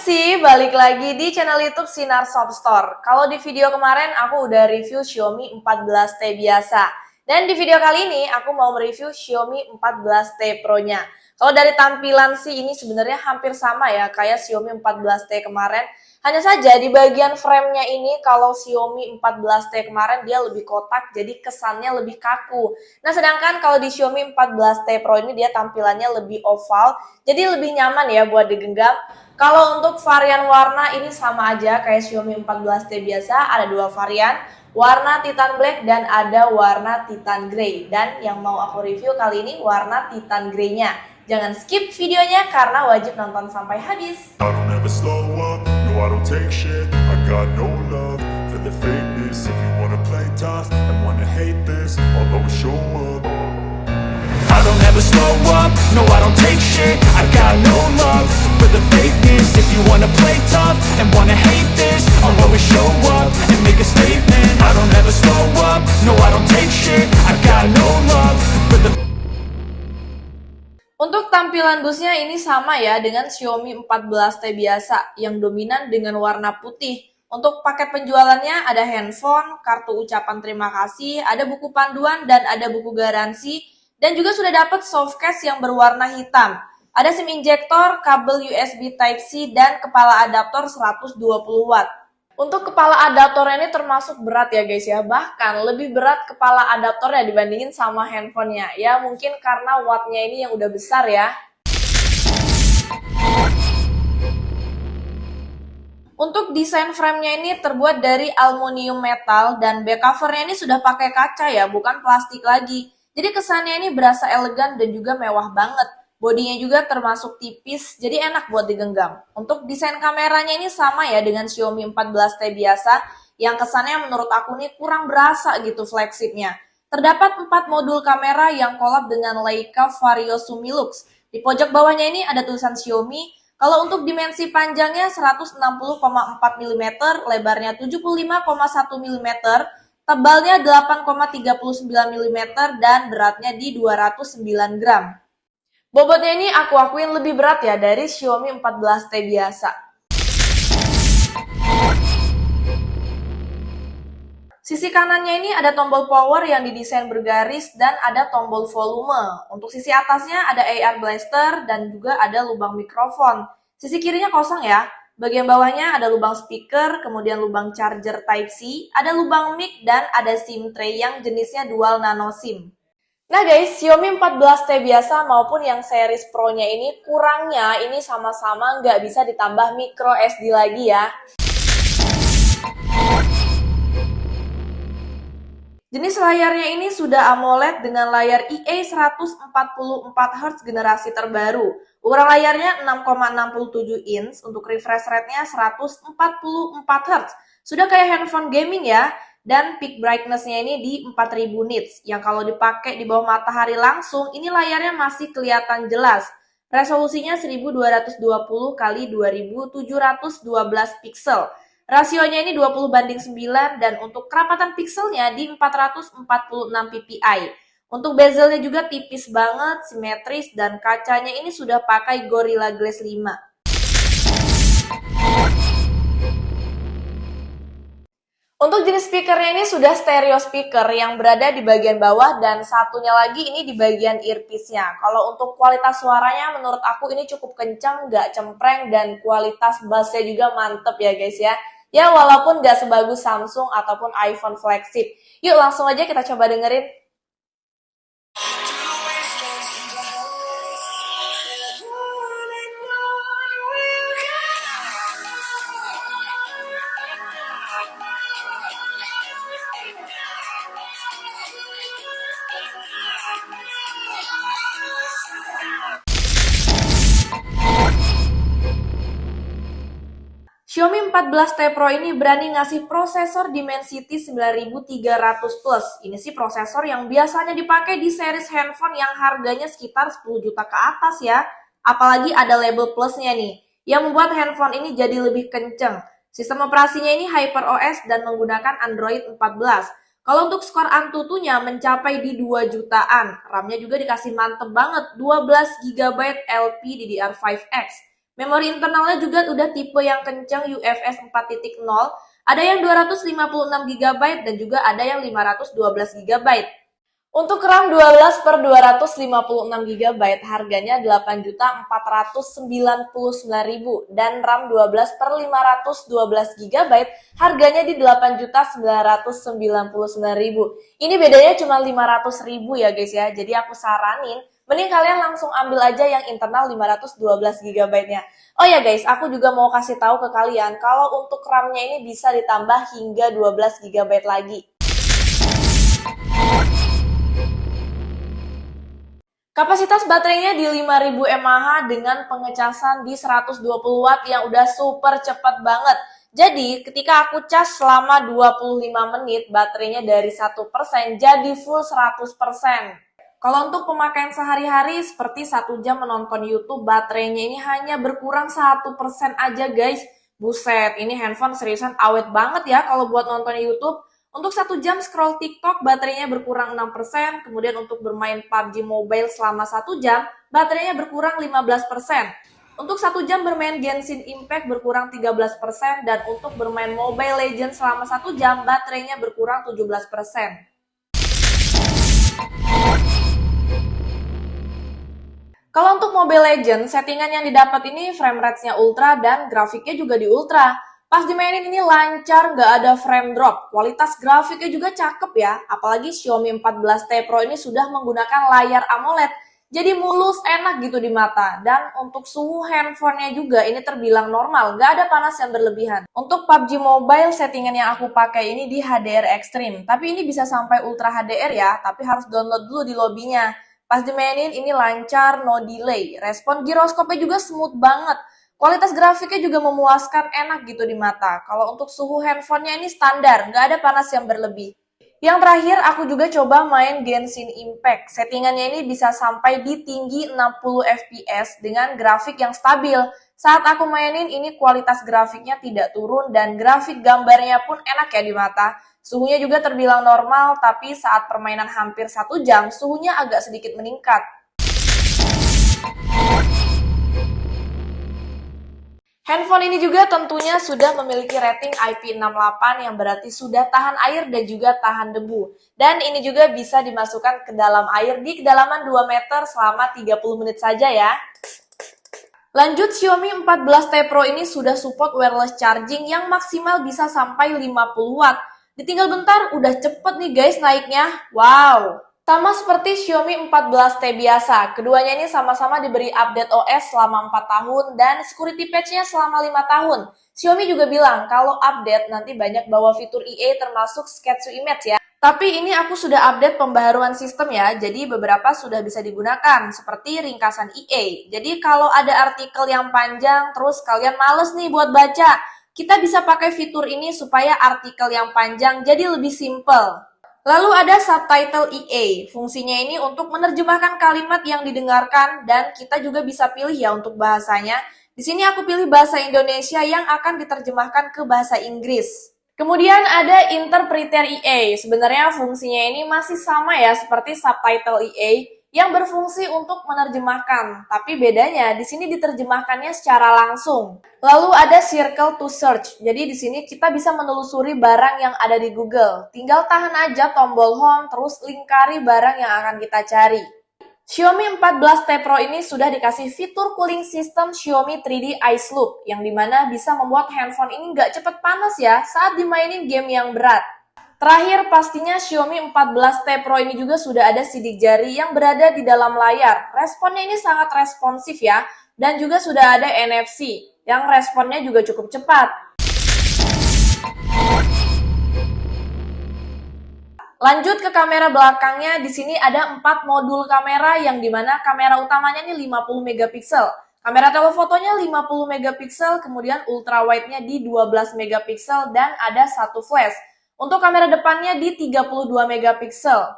Gensi, balik lagi di channel YouTube Sinar Shop Store. Kalau di video kemarin aku udah review Xiaomi 14T biasa. Dan di video kali ini aku mau mereview Xiaomi 14T Pro-nya. Kalau dari tampilan sih ini sebenarnya hampir sama ya kayak Xiaomi 14T kemarin. Hanya saja di bagian frame-nya ini kalau Xiaomi 14T kemarin dia lebih kotak jadi kesannya lebih kaku. Nah sedangkan kalau di Xiaomi 14T Pro ini dia tampilannya lebih oval jadi lebih nyaman ya buat digenggam. Kalau untuk varian warna ini sama aja kayak Xiaomi 14T biasa, ada dua varian, warna Titan Black dan ada warna Titan Grey. Dan yang mau aku review kali ini warna Titan Grey-nya. Jangan skip videonya karena wajib nonton sampai habis. I don't ever slow up, no I don't take shit. I got no love for the fakeness. If you wanna play tough and wanna hate this, I'll always show up and make a statement. I don't ever slow up, no I don't take shit. I got no love for the. Untuk tampilan busnya ini sama ya dengan Xiaomi 14T biasa yang dominan dengan warna putih. Untuk paket penjualannya ada handphone, kartu ucapan terima kasih, ada buku panduan dan ada buku garansi. Dan juga sudah dapat softcase yang berwarna hitam. Ada SIM injektor, kabel USB Type-C, dan kepala adaptor 120 watt. Untuk kepala adaptornya ini termasuk berat ya guys ya. Bahkan lebih berat kepala adaptornya dibandingin sama handphonenya. Ya mungkin karena wattnya ini yang udah besar ya. Untuk desain frame-nya ini terbuat dari aluminium metal dan back cover-nya ini sudah pakai kaca ya, bukan plastik lagi. Jadi kesannya ini berasa elegan dan juga mewah banget. Bodinya juga termasuk tipis, jadi enak buat digenggam. Untuk desain kameranya ini sama ya dengan Xiaomi 14T biasa, yang kesannya menurut aku nih kurang berasa gitu flagshipnya. Terdapat 4 modul kamera yang collab dengan Leica Vario Sumilux. Di pojok bawahnya ini ada tulisan Xiaomi. Kalau untuk dimensi panjangnya 160,4 mm, lebarnya 75,1 mm, tebalnya 8,39 mm dan beratnya di 209 gram. Bobotnya ini aku akuin lebih berat ya dari Xiaomi 14T biasa. Sisi kanannya ini ada tombol power yang didesain bergaris dan ada tombol volume. Untuk sisi atasnya ada AR blaster dan juga ada lubang mikrofon. Sisi kirinya kosong ya. Bagian bawahnya ada lubang speaker, kemudian lubang charger Type-C, ada lubang mic, dan ada SIM tray yang jenisnya dual nano SIM. Nah guys, Xiaomi 14T biasa maupun yang series Pro-nya ini kurangnya ini sama-sama nggak bisa ditambah micro SD lagi ya. Jenis layarnya ini sudah AMOLED dengan layar IA 144Hz generasi terbaru. Ukuran layarnya 6,67 inch, untuk refresh rate-nya 144Hz. Sudah kayak handphone gaming ya. Dan peak brightness-nya ini di 4000 nits. Yang kalau dipakai di bawah matahari langsung, ini layarnya masih kelihatan jelas. Resolusinya 1220 x 2712 pixel. Rasionya ini 20:9 dan untuk kerapatan pixelnya di 446 ppi. Untuk bezelnya juga tipis banget, simetris, dan kacanya ini sudah pakai Gorilla Glass 5. Untuk jenis speakernya ini sudah stereo speaker yang berada di bagian bawah dan satunya lagi ini di bagian earpiece-nya. Kalau untuk kualitas suaranya menurut aku ini cukup kencang, nggak cempreng, dan kualitas bass-nya juga mantep ya guys ya. Ya walaupun nggak sebagus Samsung ataupun iPhone flagship. Yuk langsung aja kita coba dengerin. Xiaomi 14T Pro ini berani ngasih prosesor Dimensity 9300 Plus. Ini sih prosesor yang biasanya dipakai di series handphone yang harganya sekitar 10 juta ke atas ya. Apalagi ada label plusnya nih, yang membuat handphone ini jadi lebih kenceng. Sistem operasinya ini HyperOS dan menggunakan Android 14. Kalau untuk skor Antutunya mencapai di 2 jutaan. RAM-nya juga dikasih mantep banget, 12 GB LPDDR5X. Memori internalnya juga udah tipe yang kenceng UFS 4.0, ada yang 256 GB dan juga ada yang 512 GB. Untuk RAM 12 per 256 GB harganya 8.499.000 dan RAM 12 per 512 GB harganya di 8.999.000. Ini bedanya cuma 500.000 ya guys ya. Jadi aku saranin mending kalian langsung ambil aja yang internal 512 GB-nya. Oh ya guys, aku juga mau kasih tahu ke kalian kalau untuk RAM-nya ini bisa ditambah hingga 12 GB lagi. Kapasitas baterainya di 5000 mAh dengan pengecasan di 120 watt yang udah super cepat banget. Jadi ketika aku cas selama 25 menit, baterainya dari 1% jadi full 100%. Kalau untuk pemakaian sehari-hari seperti 1 jam menonton YouTube, baterainya ini hanya berkurang 1% aja guys. Buset, ini handphone seriusan awet banget ya kalau buat nonton YouTube. Untuk 1 jam scroll TikTok, baterainya berkurang 6%, kemudian untuk bermain PUBG Mobile selama 1 jam, baterainya berkurang 15%. Untuk 1 jam bermain Genshin Impact berkurang 13%, dan untuk bermain Mobile Legends selama 1 jam, baterainya berkurang 17%. Kalau untuk Mobile Legends, settingan yang didapat ini frame rate-nya ultra dan grafiknya juga di ultra. Pas dimainin ini lancar, nggak ada frame drop. Kualitas grafiknya juga cakep ya. Apalagi Xiaomi 14T Pro ini sudah menggunakan layar AMOLED. Jadi mulus, enak gitu di mata. Dan untuk suhu handphonenya juga ini terbilang normal, nggak ada panas yang berlebihan. Untuk PUBG Mobile, settingan yang aku pakai ini di HDR Extreme. Tapi ini bisa sampai Ultra HDR ya, tapi harus download dulu di lobbynya. Pas dimainin ini lancar, no delay. Respon giroskopnya juga smooth banget. Kualitas grafiknya juga memuaskan, enak gitu di mata. Kalau untuk suhu handphonenya ini standar, nggak ada panas yang berlebih. Yang terakhir, aku juga coba main Genshin Impact. Settingannya ini bisa sampai di tinggi 60 fps dengan grafik yang stabil. Saat aku mainin ini kualitas grafiknya tidak turun dan grafik gambarnya pun enak ya di mata. Suhunya juga terbilang normal, tapi saat permainan hampir 1 jam, suhunya agak sedikit meningkat. Handphone ini juga tentunya sudah memiliki rating IP68 yang berarti sudah tahan air dan juga tahan debu. Dan ini juga bisa dimasukkan ke dalam air di kedalaman 2 meter selama 30 menit saja ya. Lanjut, Xiaomi 14T Pro ini sudah support wireless charging yang maksimal bisa sampai 50 watt. Ditinggal bentar, udah cepet nih guys naiknya. Wow! Sama seperti Xiaomi 14T biasa, keduanya ini sama-sama diberi update OS selama 4 tahun dan security patch-nya selama 5 tahun. Xiaomi juga bilang kalau update nanti banyak bawa fitur EA termasuk sketch to image ya. Tapi ini aku sudah update pembaharuan sistem ya, jadi beberapa sudah bisa digunakan, seperti ringkasan EA. Jadi kalau ada artikel yang panjang, terus kalian males nih buat baca, kita bisa pakai fitur ini supaya artikel yang panjang jadi lebih simple. Lalu ada subtitle EA, fungsinya ini untuk menerjemahkan kalimat yang didengarkan dan kita juga bisa pilih ya untuk bahasanya. Di sini aku pilih bahasa Indonesia yang akan diterjemahkan ke bahasa Inggris. Kemudian ada interpreter EA, sebenarnya fungsinya ini masih sama ya seperti subtitle EA yang berfungsi untuk menerjemahkan, tapi bedanya di sini diterjemahkannya secara langsung. Lalu ada circle to search, jadi di sini kita bisa menelusuri barang yang ada di Google. Tinggal tahan aja tombol home, terus lingkari barang yang akan kita cari. Xiaomi 14T Pro ini sudah dikasih fitur cooling system Xiaomi 3D Ice Loop, yang dimana bisa membuat handphone ini nggak cepet panas ya saat dimainin game yang berat. Terakhir, pastinya Xiaomi 14T Pro ini juga sudah ada sidik jari yang berada di dalam layar. Responnya ini sangat responsif ya, dan juga sudah ada NFC, yang responnya juga cukup cepat. Lanjut ke kamera belakangnya, di sini ada 4 modul kamera yang dimana kamera utamanya ini 50 megapiksel. Kamera telefotonya 50 megapiksel, kemudian ultra wide-nya di 12 megapiksel dan ada satu flash. Untuk kamera depannya di 32 megapiksel.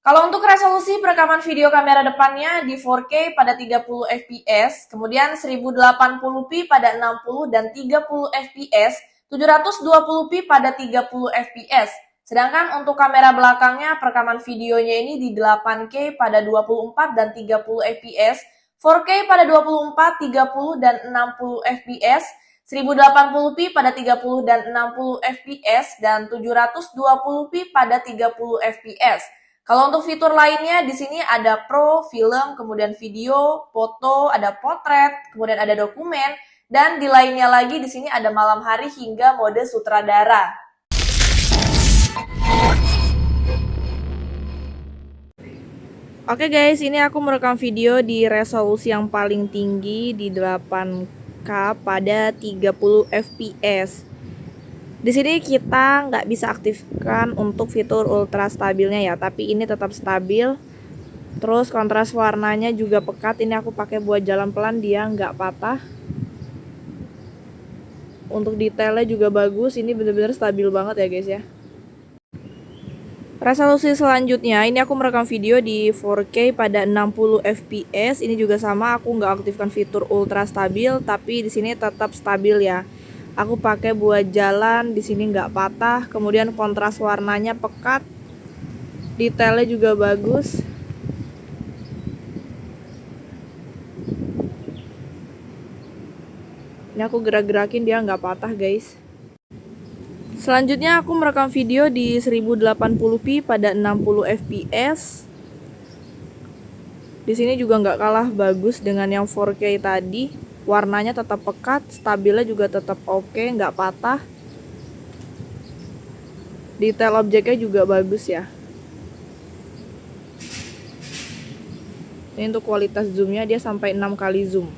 Kalau untuk resolusi perekaman video kamera depannya di 4K pada 30 fps, kemudian 1080p pada 60 dan 30 fps, 720p pada 30 fps. Sedangkan untuk kamera belakangnya perekaman videonya ini di 8K pada 24 dan 30 fps, 4K pada 24, 30, dan 60 fps, 1080p pada 30 dan 60 fps, dan 720p pada 30 fps. Kalau untuk fitur lainnya, di sini ada Pro, Film, kemudian Video, Foto, ada Potret, kemudian ada Dokumen, dan di lainnya lagi di sini ada Malam Hari hingga mode sutradara. Oke guys, ini aku merekam video di resolusi yang paling tinggi di 8K pada 30 fps. Di sini kita nggak bisa aktifkan untuk fitur ultra stabilnya ya, tapi ini tetap stabil. Terus kontras warnanya juga pekat. Ini aku pakai buat jalan pelan, dia nggak patah. Untuk detailnya juga bagus. Ini bener-bener stabil banget ya guys ya. Resolusi selanjutnya, ini aku merekam video di 4K pada 60 fps. Ini juga sama, aku nggak aktifkan fitur ultra stabil, tapi di sini tetap stabil ya. Aku pakai buat jalan, di sini nggak patah. Kemudian kontras warnanya pekat, detailnya juga bagus. Ini aku gerak-gerakin, dia nggak patah guys. Selanjutnya aku merekam video di 1080p pada 60 fps. Di sini juga nggak kalah bagus dengan yang 4K tadi. Warnanya tetap pekat, stabilnya juga tetap oke, nggak patah. Detail objeknya juga bagus ya. Ini untuk kualitas zoomnya, dia sampai 6 kali zoom.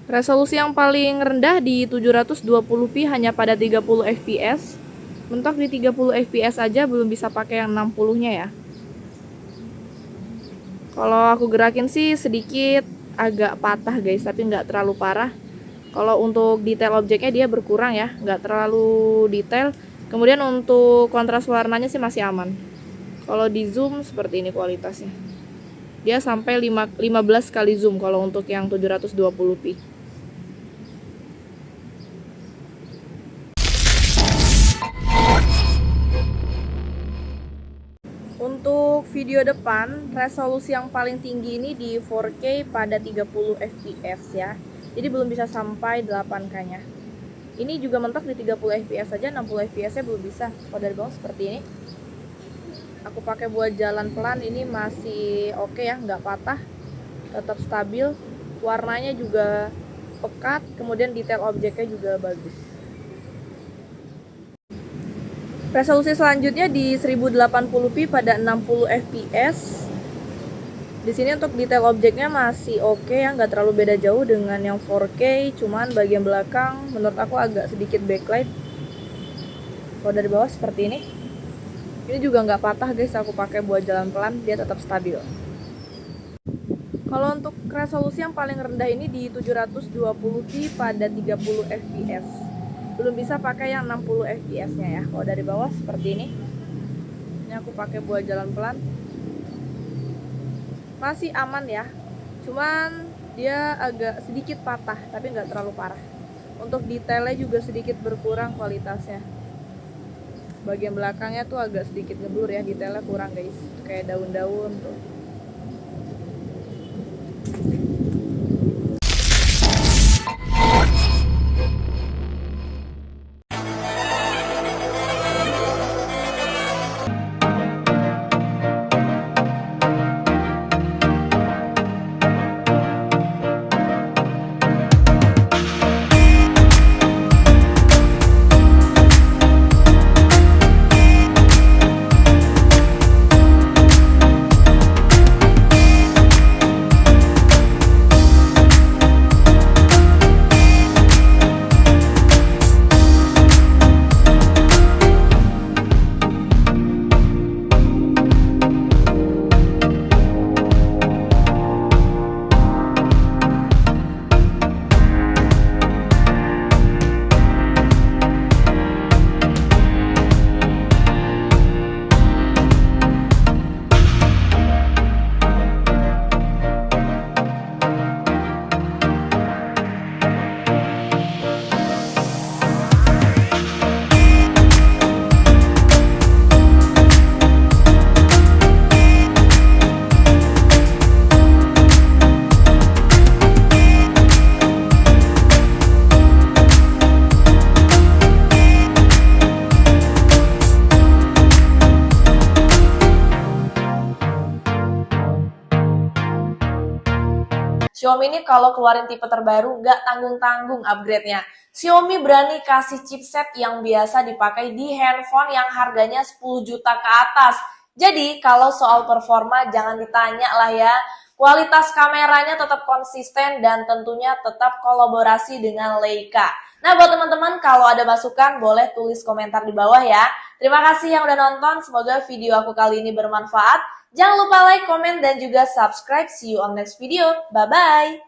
Resolusi yang paling rendah di 720p hanya pada 30 fps. Mentok di 30 fps aja belum bisa pakai yang 60-nya ya. Kalau aku gerakin sih sedikit agak patah guys, tapi nggak terlalu parah. Kalau untuk detail objeknya dia berkurang ya, nggak terlalu detail. Kemudian untuk kontras warnanya sih masih aman. Kalau di zoom seperti ini kualitasnya. Dia sampai 15 kali zoom kalau untuk yang 720p. Untuk video depan, resolusi yang paling tinggi ini di 4K pada 30 fps ya. Jadi belum bisa sampai 8K nya. Ini juga mentok di 30 fps saja, 60 fps nya belum bisa. Kalau dari bawah seperti ini. Aku pakai buat jalan pelan, ini masih oke ya, nggak patah. Tetap stabil. Warnanya juga pekat, kemudian detail objeknya juga bagus. Resolusi selanjutnya di 1080p pada 60 fps. Di sini untuk detail objeknya masih oke ya, nggak terlalu beda jauh dengan yang 4K. Cuman bagian belakang menurut aku agak sedikit backlight. Kalau dari bawah seperti ini. Ini juga nggak patah guys, aku pakai buat jalan pelan, dia tetap stabil. Kalau untuk resolusi yang paling rendah ini di 720p pada 30 fps. Belum bisa pakai yang 60 fps nya ya. Kalau dari bawah seperti ini. Ini aku pakai buat jalan pelan. Masih aman ya. Cuman dia agak sedikit patah, tapi nggak terlalu parah. Untuk detailnya juga sedikit berkurang kualitasnya. Bagian belakangnya tuh agak sedikit ngeblur ya, detailnya kurang guys. Kayak daun-daun tuh. Xiaomi ini kalau keluarin tipe terbaru nggak tanggung-tanggung upgrade-nya. Xiaomi berani kasih chipset yang biasa dipakai di handphone yang harganya 10 juta ke atas. Jadi kalau soal performa jangan ditanya lah ya. Kualitas kameranya tetap konsisten dan tentunya tetap kolaborasi dengan Leica. Nah buat teman-teman kalau ada masukan boleh tulis komentar di bawah ya. Terima kasih yang udah nonton, semoga video aku kali ini bermanfaat. Jangan lupa like, komen, dan juga subscribe. See you on next video. Bye-bye!